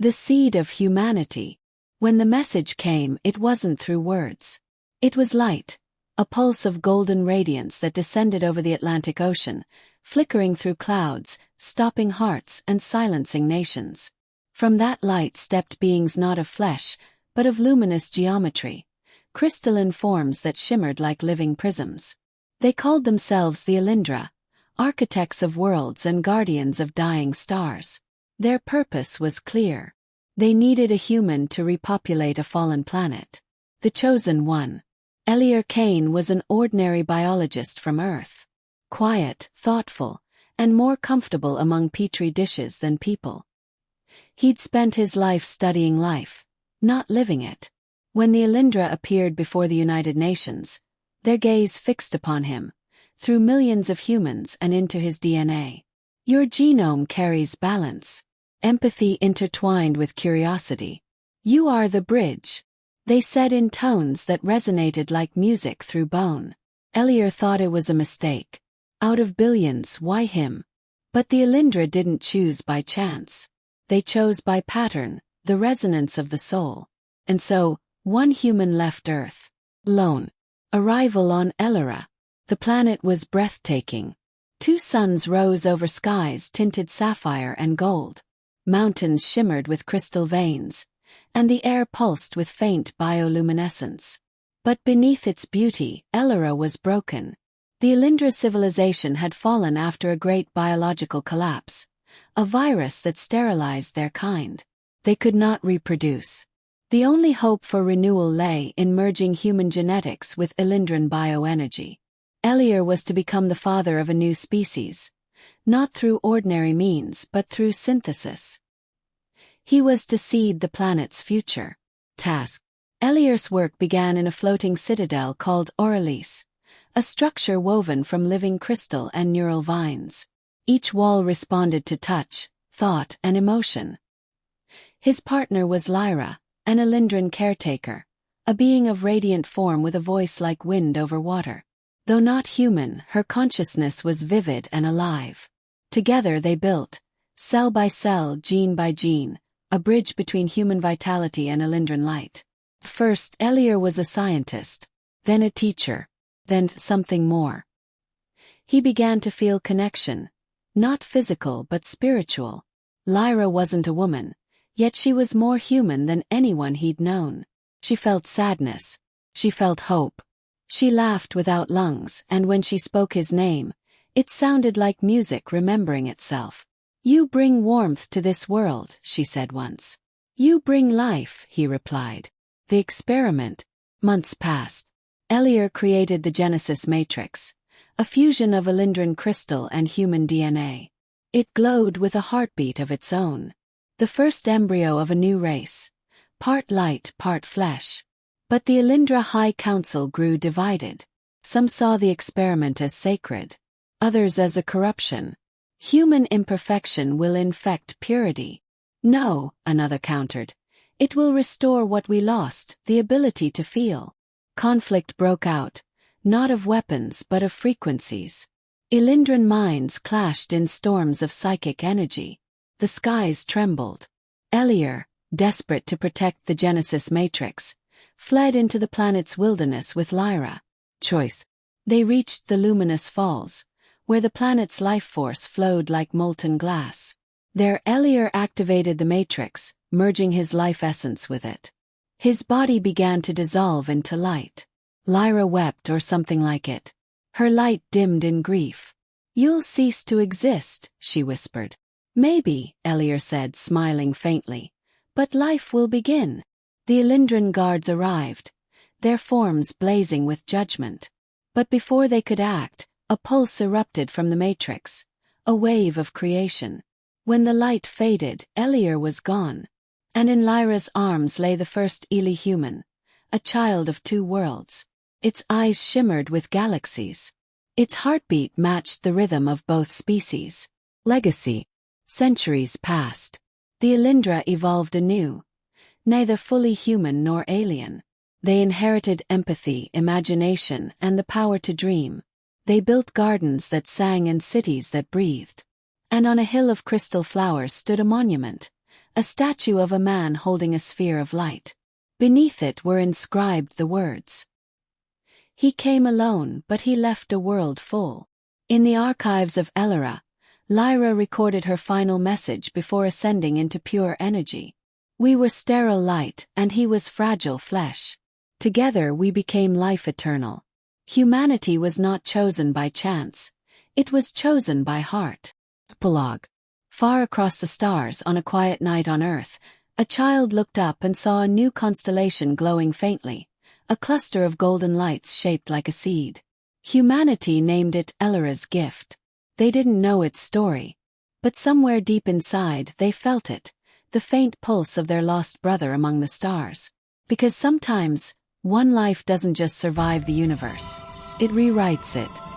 The seed of humanity. When the message came, it wasn't through words. It was light, a pulse of golden radiance that descended over the Atlantic Ocean, flickering through clouds, stopping hearts and silencing nations. From that light stepped beings not of flesh, but of luminous geometry, crystalline forms that shimmered like living prisms. They called themselves the Elindra, architects of worlds and guardians of dying stars. Their purpose was clear. They needed a human to repopulate a fallen planet. The chosen one. Eerie Kane was an ordinary biologist from Earth. Quiet, thoughtful, and more comfortable among petri dishes than people. He'd spent his life studying life, not living it. When the Elindra appeared before the United Nations, their gaze fixed upon him, through millions of humans and into his DNA. Your genome carries balance, empathy intertwined with curiosity. You are the bridge, they said in tones that resonated like music through bone. Eerie thought it was a mistake. Out of billions, why him? But the Elindra didn't choose by chance. They chose by pattern, the resonance of the soul. And so, one human left Earth. Lone. Arrival on Eerie. The planet was breathtaking. 2 suns rose over skies tinted sapphire and gold. Mountains shimmered with crystal veins, and the air pulsed with faint bioluminescence. But beneath its beauty, Eerie was broken. The Elindra civilization had fallen after a great biological collapse, a virus that sterilized their kind. They could not reproduce. The only hope for renewal lay in merging human genetics with Elindran bioenergy. Eerie was to become the father of a new species, not through ordinary means but through synthesis. He was to seed the planet's future. Task. Eerie's work began in a floating citadel called Aurelis, a structure woven from living crystal and neural vines. Each wall responded to touch, thought, and emotion. His partner was Lyra, an Elindran caretaker, a being of radiant form with a voice like wind over water. Though not human, her consciousness was vivid and alive. Together they built, cell by cell, gene by gene, a bridge between human vitality and Elindran light. First, Eerie was a scientist, then a teacher, then something more. He began to feel connection, not physical but spiritual. Lyra wasn't a woman, yet she was more human than anyone he'd known. She felt sadness. She felt hope. She laughed without lungs, and when she spoke his name, it sounded like music remembering itself. You bring warmth to this world, she said once. You bring life, he replied. The experiment. Months passed. Eerie created the Genesis Matrix, a fusion of Elindran crystal and human DNA. It glowed with a heartbeat of its own. The first embryo of a new race. Part light, part flesh. But the Elindra High Council grew divided. Some saw the experiment as sacred, others as a corruption. Human imperfection will infect purity. No, another countered. It will restore what we lost, the ability to feel. Conflict broke out, not of weapons but of frequencies. Elindran minds clashed in storms of psychic energy. The skies trembled. Eerie, desperate to protect the Genesis Matrix, fled into the planet's wilderness with Lyra. Choice. They reached the luminous falls, where the planet's life force flowed like molten glass. There Eerie activated the Matrix, merging his life essence with it. His body began to dissolve into light. Lyra wept or something like it. Her light dimmed in grief. You'll cease to exist, she whispered. Maybe, Eerie said, smiling faintly. But life will begin. The Elindran guards arrived, their forms blazing with judgment. But before they could act, a pulse erupted from the Matrix, a wave of creation. When the light faded, Eerie was gone. And in Lyra's arms lay the first Eerie human, a child of 2 worlds. Its eyes shimmered with galaxies. Its heartbeat matched the rhythm of both species. Legacy. Centuries passed. The Elindra evolved anew. Neither fully human nor alien. They inherited empathy, imagination, and the power to dream. They built gardens that sang and cities that breathed. And on a hill of crystal flowers stood a monument, a statue of a man holding a sphere of light. Beneath it were inscribed the words, "He came alone, but he left a world full." In the archives of Ellora, Lyra recorded her final message before ascending into pure energy. "We were sterile light, and he was fragile flesh. Together we became life eternal. Humanity was not chosen by chance. It was chosen by heart." Epilogue. Far across the stars on a quiet night on Earth, a child looked up and saw a new constellation glowing faintly, a cluster of golden lights shaped like a seed. Humanity named it Ellora's gift. They didn't know its story, but somewhere deep inside they felt it, the faint pulse of their lost brother among the stars. Because sometimes, one life doesn't just survive the universe, it rewrites it.